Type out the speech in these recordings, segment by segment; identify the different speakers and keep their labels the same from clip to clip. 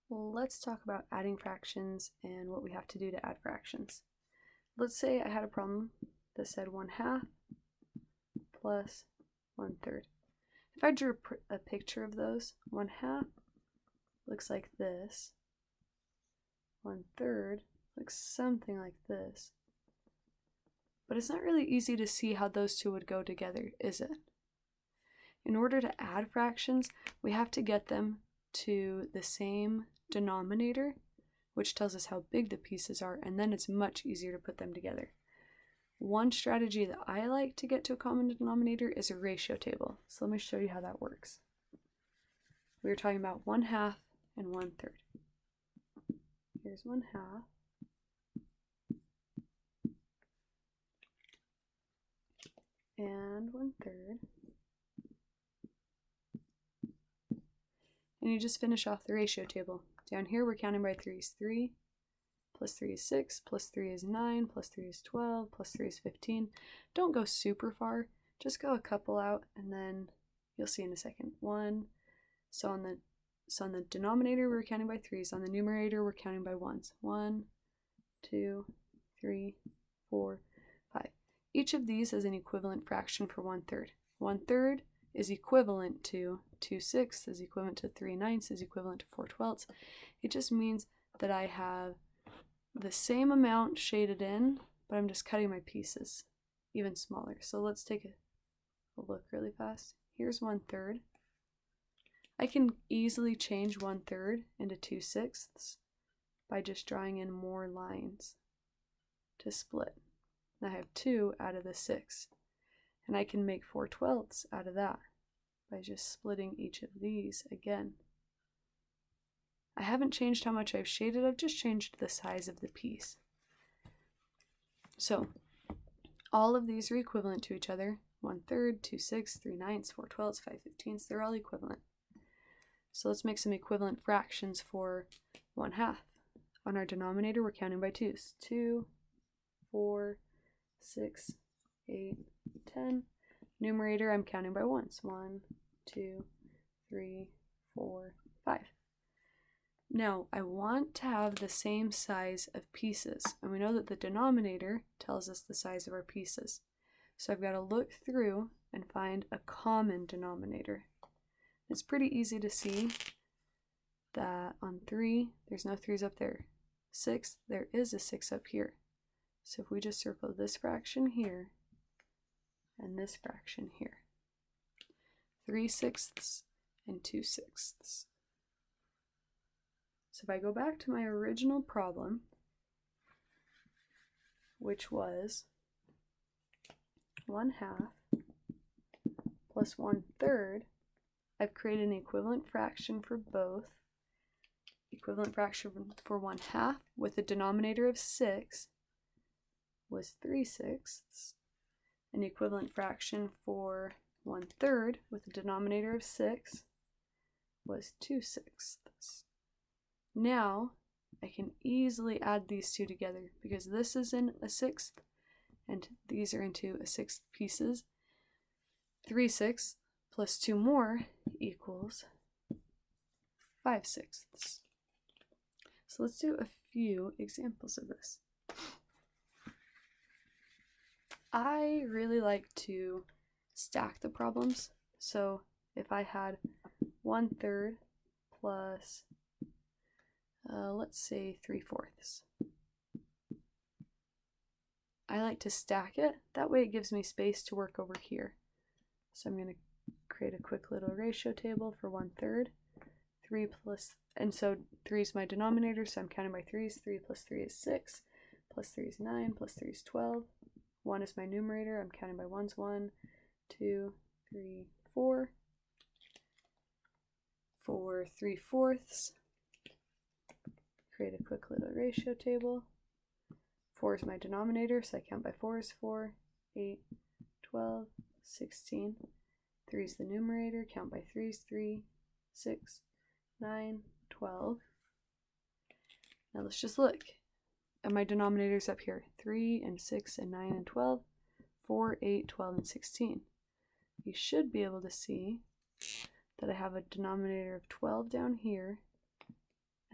Speaker 1: Let's talk about adding fractions and what we have to do to add fractions. Let's say I had a problem that said 1/2 plus 1/3. If I drew a picture of those, 1/2 looks like this, 1/3 looks something like this. But it's not really easy to see how those two would go together, is it? In order to add fractions, we have to get them to the same denominator, which tells us how big the pieces are, and then it's much easier to put them together. One strategy that I like to get to a common denominator is a ratio table. So let me show you how that works. We were talking about 1/2 and 1/3. Here's 1/2. And 1/3. And you just finish off the ratio table. Down here we're counting by 3's 3, plus 3 is 6, plus 3 is 9, plus 3 is 12, plus 3 is 15. Don't go super far, just go a couple out, and then you'll see in a second. 1, so on the denominator we're counting by 3's, on the numerator we're counting by 1's. 1, 2, 3, 4, 5. Each of these is an equivalent fraction for 1/3. 1/3 is equivalent to 2/6 is equivalent to 3/9 is equivalent to 4/12. It just means that I have the same amount shaded in, but I'm just cutting my pieces even smaller. So let's take a look really fast. Here's 1/3. I can easily change 1/3 into 2/6 by just drawing in more lines to split. I have 2 out of the 6. And I can make 4/12 out of that by just splitting each of these again. I haven't changed how much I've shaded, I've just changed the size of the piece. So all of these are equivalent to each other. 1/3, 2/6, 3/9, 4/12, 5/15, they're all equivalent. So let's make some equivalent fractions for 1/2. On our denominator, we're counting by 2's. 2, 4, 6, 8, 10. Numerator, I'm counting by 1's. 1, 2, 3, 4, 5. Now, I want to have the same size of pieces, and we know that the denominator tells us the size of our pieces. So I've got to look through and find a common denominator. It's pretty easy to see that on 3, there's no 3's up there. 6, there is a 6 up here. So if we just circle this fraction here, and this fraction here. 3/6 and 2/6. So if I go back to my original problem, which was 1/2 plus 1/3, I've created an equivalent fraction for both. Equivalent fraction for 1/2 with a denominator of 6 was 3/6. An equivalent fraction for 1/3 with a denominator of 6 was 2/6. Now I can easily add these two together because this is in a 1/6 and these are into a 1/6 pieces. 3/6 plus 2 more equals 5/6. So let's do a few examples of this. I really like to stack the problems. So if I had 1/3 plus, let's say 3/4. I like to stack it. That way it gives me space to work over here. So I'm going to create a quick little ratio table for 1/3. 3 plus, and so 3 is my denominator, so I'm counting by 3's. 3 plus 3 is 6, plus 3 is 9, plus 3 is 12. 1 is my numerator, I'm counting by 1's. 1, 2, 3, 4. For 3/4, create a quick little ratio table. 4 is my denominator, so I count by 4's. 4, 8, 12, 16. 3 is the numerator, count by 3's. 3, 6, 9, 12. Now let's just look at my denominators up here. 3 and 6 and 9 and 12, 4, 8, 12, and 16. You should be able to see that I have a denominator of 12 down here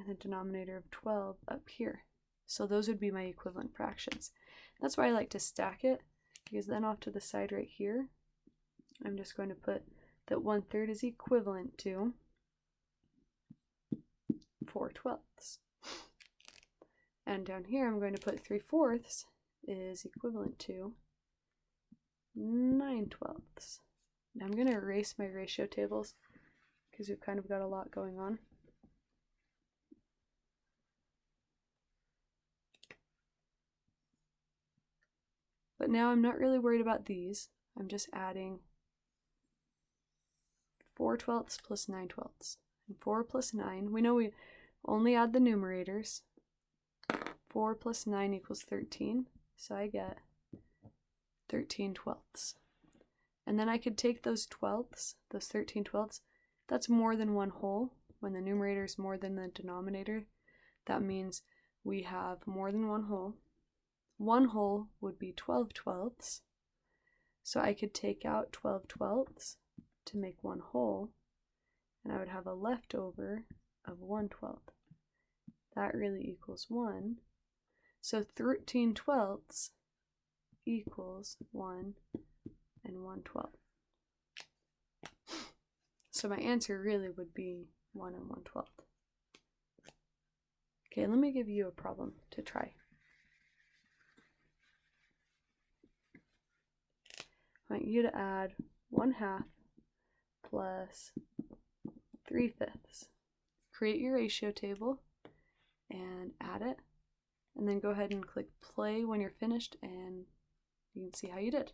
Speaker 1: and a denominator of 12 up here. So those would be my equivalent fractions. That's why I like to stack it, because then off to the side right here, I'm just going to put that 1/3 is equivalent to 4/12. And down here, I'm going to put 3/4 is equivalent to 9/12. Now I'm going to erase my ratio tables because we've kind of got a lot going on. But now I'm not really worried about these. I'm just adding 4/12 plus 9/12. And 4 plus 9, we know we only add the numerators. 4 plus 9 equals 13, so I get 13/12. And then I could take those 12ths, those 13/12, that's more than one whole. When the numerator is more than the denominator, that means we have more than one whole. One whole would be 12/12. So I could take out 12/12 to make one whole, and I would have a leftover of 1/12. That really equals 1. So 13/12 equals 1 and 1/12. So my answer really would be 1 and 1/12. Okay, let me give you a problem to try. I want you to add 1/2 plus 3/5. Create your ratio table and add it, and then go ahead and click play when you're finished, and you can see how you did.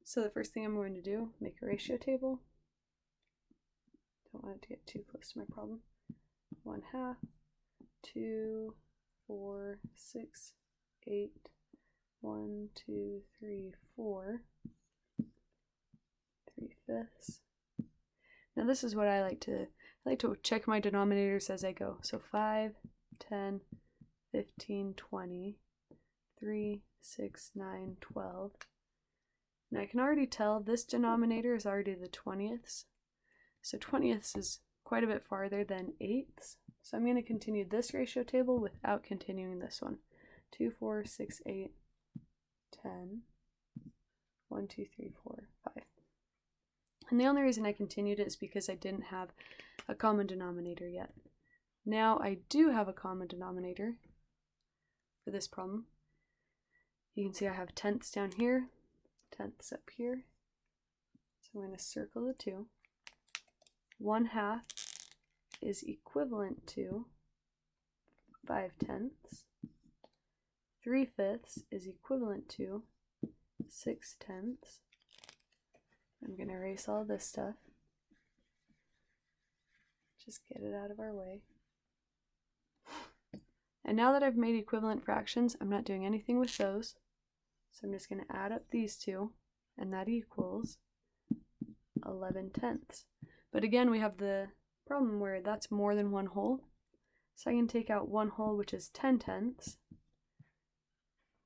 Speaker 1: So the first thing I'm going to do, make a ratio table. Don't want it to get too close to my problem. 1/2, 2, 4, 6, 8, 1, 2, 3, 4, 3/5. Now this is what I like to check my denominators as I go. So 5, 10, 15, 20, 3, 6, 9, 12. Now I can already tell this denominator is already the 20ths. So 20ths is quite a bit farther than 8ths. So I'm going to continue this ratio table without continuing this one. 2, 4, 6, 8, 10, 1, 2, 3, 4, 5. And the only reason I continued it is because I didn't have a common denominator yet. Now I do have a common denominator for this problem. You can see I have tenths down here, tenths up here. So I'm going to circle the 2. 1/2 is equivalent to 5/10. 3/5 is equivalent to 6/10. I'm going to erase all this stuff. Just get it out of our way. And now that I've made equivalent fractions, I'm not doing anything with those. So I'm just going to add up these two, and that equals 11/10. But again, we have the problem where that's more than one whole. So I can take out one whole, which is 10/10,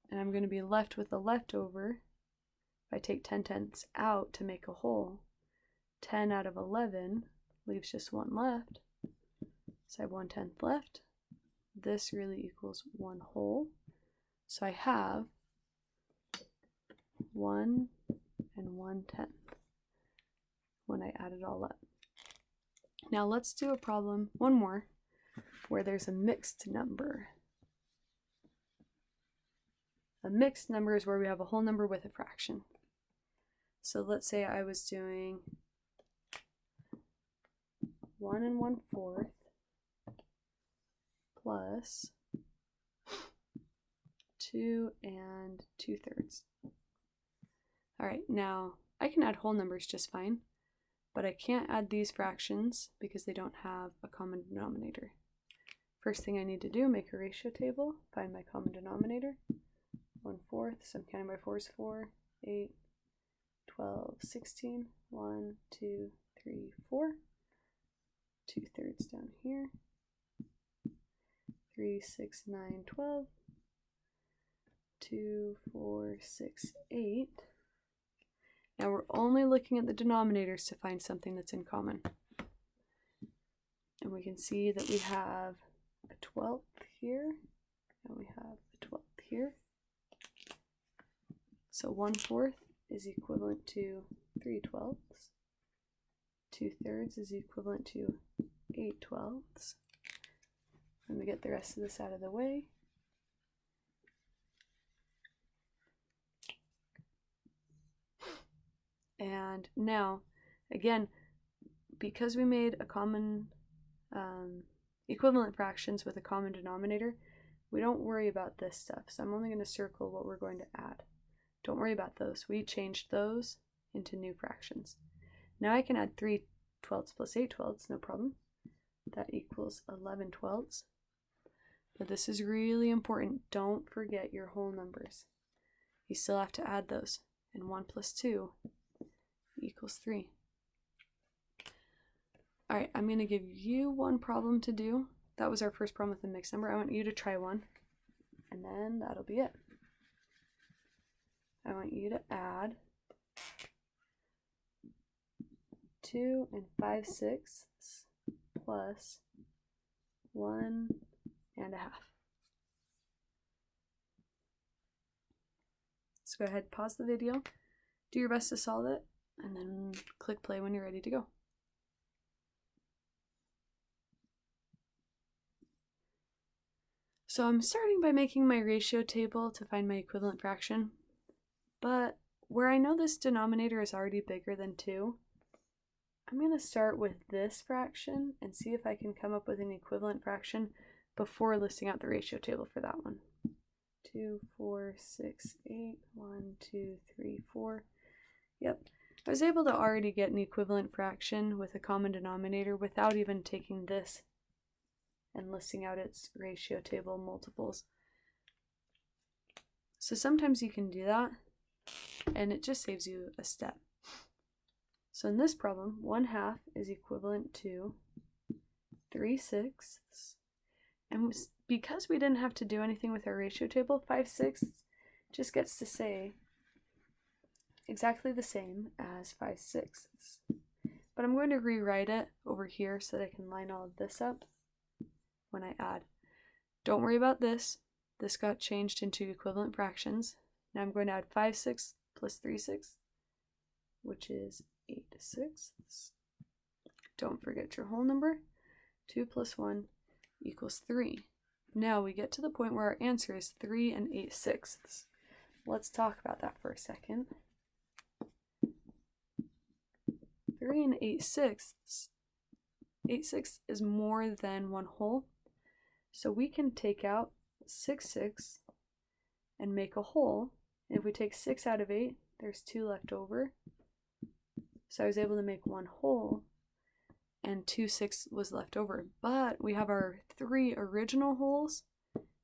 Speaker 1: and I'm going to be left with a leftover. If I take 10/10 out to make a whole, 10 out of 11 leaves just one left. So I have 1/10 left. This really equals one whole. So I have 1 and 1/10 when I add it all up. Now let's do a problem, one more, where there's a mixed number. A mixed number is where we have a whole number with a fraction. So let's say I was doing 1 and 1/4 plus 2 and 2/3. All right, now I can add whole numbers just fine, but I can't add these fractions because they don't have a common denominator. First thing I need to do, make a ratio table, find my common denominator. 1/4, so I'm counting by 4s, 4, 8, 12, 16, 1, 2, 3, 4. 2/3 down here. 3, 6, 9, 12. 2, 4, 6, 8. Now we're only looking at the denominators to find something that's in common. And we can see that we have a 12th here, and we have a 12th here. So 1/4 is equivalent to 3/12. 2/3 is equivalent to 8/12. Let me get the rest of this out of the way. And now, again, because we made a common equivalent fractions with a common denominator, we don't worry about this stuff. So I'm only going to circle what we're going to add. Don't worry about those. We changed those into new fractions. Now I can add 3/12 plus 8/12, no problem. That equals 11/12. But this is really important. Don't forget your whole numbers. You still have to add those. And 1 plus 2 equals 3. All right, I'm going to give you one problem to do. That was our first problem with the mixed number. I want you to try one, and then that'll be it. I want you to add 2 5/6 plus 1 1/2. So go ahead, pause the video, do your best to solve it, and then click play when you're ready to go. So I'm starting by making my ratio table to find my equivalent fraction, but where I know this denominator is already bigger than 2, I'm going to start with this fraction and see if I can come up with an equivalent fraction before listing out the ratio table for that one. 2, 4, 6, 8, 1, 2, 3, 4. Yep, I was able to already get an equivalent fraction with a common denominator without even taking this and listing out its ratio table multiples. So sometimes you can do that, and it just saves you a step. So in this problem, 1/2 is equivalent to 3/6. And because we didn't have to do anything with our ratio table, 5/6 just gets to say exactly the same as 5/6. But I'm going to rewrite it over here so that I can line all of this up when I add. Don't worry about this. This got changed into equivalent fractions. Now I'm going to add 5/6 plus 3/6, which is 8/6. Don't forget your whole number. 2 plus 1 equals 3. Now we get to the point where our answer is 3 8/6. Let's talk about that for a second. 3 8/6. 8/6 is more than one whole. So we can take out 6/6 and make a whole. And if we take 6 out of 8, there's 2 left over. So I was able to make one whole, and 2/6 was left over. But we have our 3 original wholes,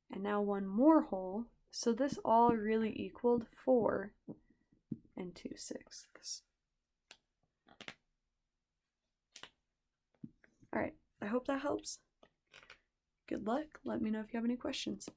Speaker 1: and now one more whole. So this all really equaled 4 2/6. All right, I hope that helps. Good luck. Let me know if you have any questions.